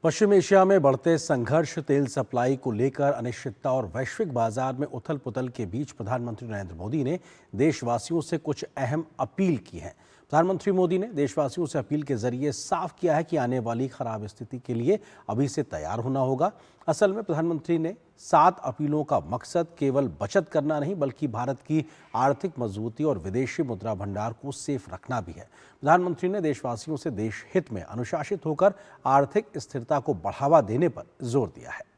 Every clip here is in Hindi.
पश्चिम एशिया में बढ़ते संघर्ष, तेल सप्लाई को लेकर अनिश्चितता और वैश्विक बाजार में उथल पुथल के बीच प्रधानमंत्री नरेंद्र मोदी ने देशवासियों से कुछ अहम अपील की है। प्रधानमंत्री मोदी ने देशवासियों से अपील के जरिए साफ किया है कि आने वाली खराब स्थिति के लिए अभी से तैयार होना होगा। असल में प्रधानमंत्री ने 7 अपीलों का मकसद केवल बचत करना नहीं बल्कि भारत की आर्थिक मजबूती और विदेशी मुद्रा भंडार को सेफ रखना भी है। प्रधानमंत्री ने देशवासियों से देश हित में अनुशासित होकर आर्थिक स्थिरता को बढ़ावा देने पर जोर दिया है।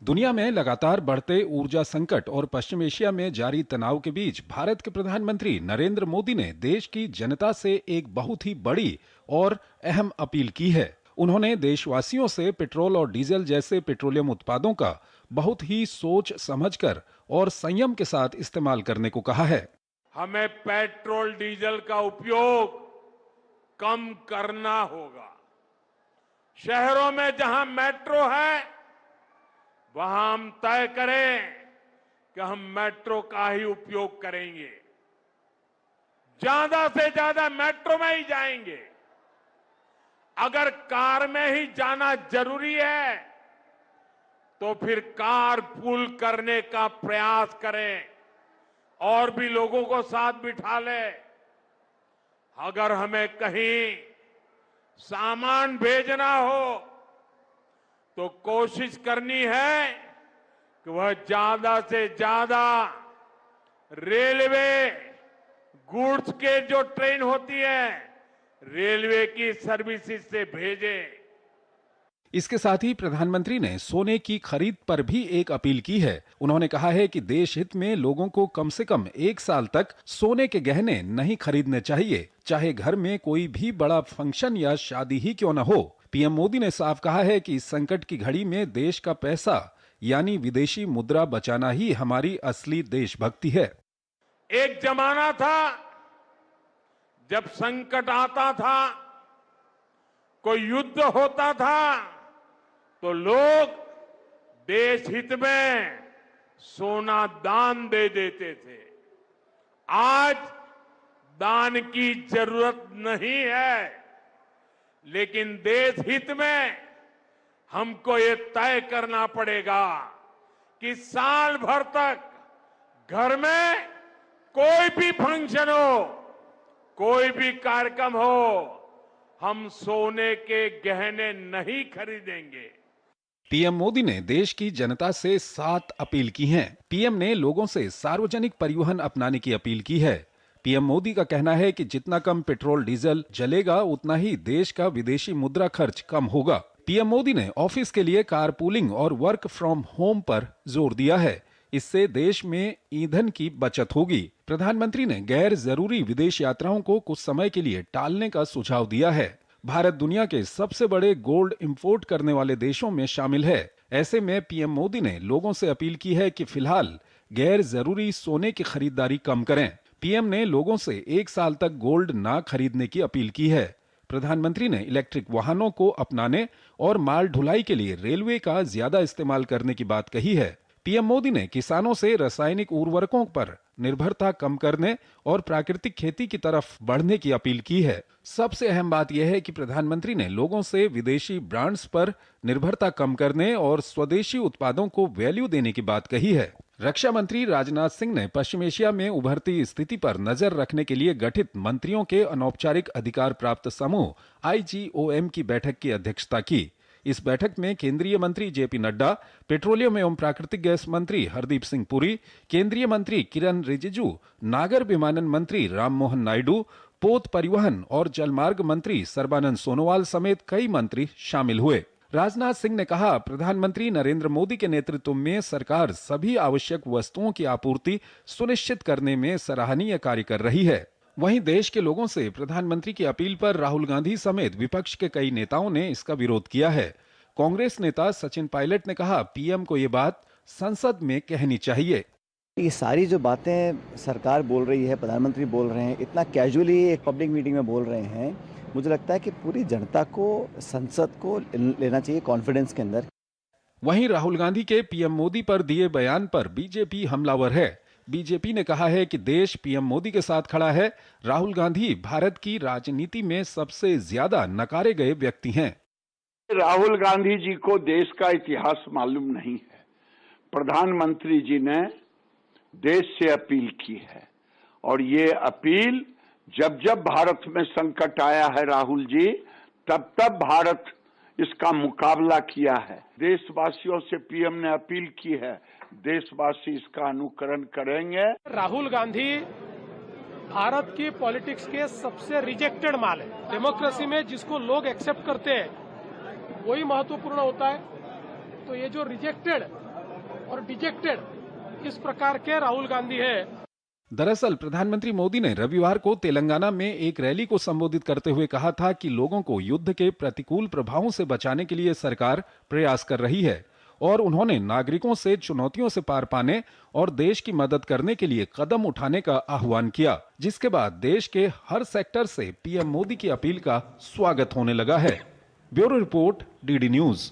दुनिया में लगातार बढ़ते ऊर्जा संकट और पश्चिम एशिया में जारी तनाव के बीच भारत के प्रधानमंत्री नरेंद्र मोदी ने देश की जनता से एक बहुत ही बड़ी और अहम अपील की है। उन्होंने देशवासियों से पेट्रोल और डीजल जैसे पेट्रोलियम उत्पादों का बहुत ही सोच समझकर और संयम के साथ इस्तेमाल करने को कहा है। हमें पेट्रोल डीजल का उपयोग कम करना होगा। शहरों में जहां मेट्रो है वहां हम तय करें कि हम मेट्रो का ही उपयोग करेंगे, ज्यादा से ज्यादा मेट्रो में ही जाएंगे। अगर कार में ही जाना जरूरी है तो फिर कार पूल करने का प्रयास करें और भी लोगों को साथ बिठा ले। अगर हमें कहीं सामान भेजना हो तो कोशिश करनी है कि वह ज्यादा से ज्यादा रेलवे गुड्स के जो ट्रेन होती है रेलवे की सर्विसेज से भेजें। इसके साथ ही प्रधानमंत्री ने सोने की खरीद पर भी एक अपील की है। उन्होंने कहा है कि देश हित में लोगों को कम से कम 1 साल तक सोने के गहने नहीं खरीदने चाहिए, चाहे घर में कोई भी बड़ा फंक्शन या शादी ही क्यों न हो। पीएम मोदी ने साफ कहा है कि इस संकट की घड़ी में देश का पैसा यानी विदेशी मुद्रा बचाना ही हमारी असली देशभक्ति है। एक जमाना था जब संकट आता था, कोई युद्ध होता था तो लोग देश हित में सोना दान दे देते थे। आज दान की जरूरत नहीं है, लेकिन देश हित में हमको ये तय करना पड़ेगा कि साल भर तक घर में कोई भी फंक्शन हो, कोई भी कार्यक्रम हो, हम सोने के गहने नहीं खरीदेंगे। पीएम मोदी ने देश की जनता से 7 अपील की हैं। पीएम ने लोगों से सार्वजनिक परिवहन अपनाने की अपील की है। पीएम मोदी का कहना है कि जितना कम पेट्रोल डीजल जलेगा उतना ही देश का विदेशी मुद्रा खर्च कम होगा। पीएम मोदी ने ऑफिस के लिए कारपूलिंग और वर्क फ्रॉम होम पर जोर दिया है। इससे देश में ईंधन की बचत होगी। प्रधानमंत्री ने गैर जरूरी विदेश यात्राओं को कुछ समय के लिए टालने का सुझाव दिया है। भारत दुनिया के सबसे बड़े गोल्ड इंपोर्ट करने वाले देशों में शामिल है। ऐसे में पीएम मोदी ने लोगों से अपील की है कि फिलहाल गैर जरूरी सोने की खरीदारी कम करें। पीएम ने लोगों से 1 साल तक गोल्ड ना खरीदने की अपील की है। प्रधानमंत्री ने इलेक्ट्रिक वाहनों को अपनाने और माल ढुलाई के लिए रेलवे का ज्यादा इस्तेमाल करने की बात कही है। पीएम मोदी ने किसानों से रासायनिक उर्वरकों पर निर्भरता कम करने और प्राकृतिक खेती की तरफ बढ़ने की अपील की है। सबसे अहम बात यह है कि प्रधानमंत्री ने लोगों से विदेशी ब्रांड्स पर निर्भरता कम करने और स्वदेशी उत्पादों को वैल्यू देने की बात कही है। रक्षा मंत्री राजनाथ सिंह ने पश्चिम एशिया में उभरती स्थिति पर नजर रखने के लिए गठित मंत्रियों के अनौपचारिक अधिकार प्राप्त समूह IGOM की बैठक की अध्यक्षता की। इस बैठक में केंद्रीय मंत्री जेपी नड्डा, पेट्रोलियम एवं प्राकृतिक गैस मंत्री हरदीप सिंह पुरी, केंद्रीय मंत्री किरण रिजिजू, नागर विमानन मंत्री राममोहन नायडू, पोत परिवहन और जलमार्ग मंत्री सर्बानंद सोनोवाल समेत कई मंत्री शामिल हुए। राजनाथ सिंह ने कहा, प्रधानमंत्री नरेंद्र मोदी के नेतृत्व में सरकार सभी आवश्यक वस्तुओं की आपूर्ति सुनिश्चित करने में सराहनीय कार्य कर रही है। वहीं देश के लोगों से प्रधानमंत्री की अपील पर राहुल गांधी समेत विपक्ष के कई नेताओं ने इसका विरोध किया है। कांग्रेस नेता सचिन पायलट ने कहा, पीएम को ये बात संसद में कहनी चाहिए। ये सारी जो बातें सरकार बोल रही है, प्रधानमंत्री बोल रहे हैं, इतना कैजुअली एक पब्लिक मीटिंग में बोल रहे हैं, मुझे लगता है कि पूरी जनता को संसद को लेना चाहिए कॉन्फिडेंस के अंदर। वहीं राहुल गांधी के पीएम मोदी पर दिए बयान पर बीजेपी हमलावर है। बीजेपी ने कहा है कि देश पीएम मोदी के साथ खड़ा है। राहुल गांधी भारत की राजनीति में सबसे ज्यादा नकारे गए व्यक्ति हैं। राहुल गांधी जी को देश का इतिहास मालूम नहीं है। प्रधानमंत्री जी ने देश से अपील की है और ये अपील जब जब भारत में संकट आया है राहुल जी, तब तब भारत इसका मुकाबला किया है। देशवासियों से पीएम ने अपील की है, देशवासी इसका अनुकरण करेंगे। राहुल गांधी भारत की पॉलिटिक्स के सबसे रिजेक्टेड माल है। डेमोक्रेसी में जिसको लोग एक्सेप्ट करते हैं वही महत्वपूर्ण होता है। तो ये जो रिजेक्टेड और डिजेक्टेड इस प्रकार के राहुल गांधी है। दरअसल प्रधानमंत्री मोदी ने रविवार को तेलंगाना में एक रैली को संबोधित करते हुए कहा था कि लोगों को युद्ध के प्रतिकूल प्रभावों से बचाने के लिए सरकार प्रयास कर रही है और उन्होंने नागरिकों से चुनौतियों से पार पाने और देश की मदद करने के लिए कदम उठाने का आह्वान किया, जिसके बाद देश के हर सेक्टर से पीएम मोदी की अपील का स्वागत होने लगा है। Bureau report, DD news.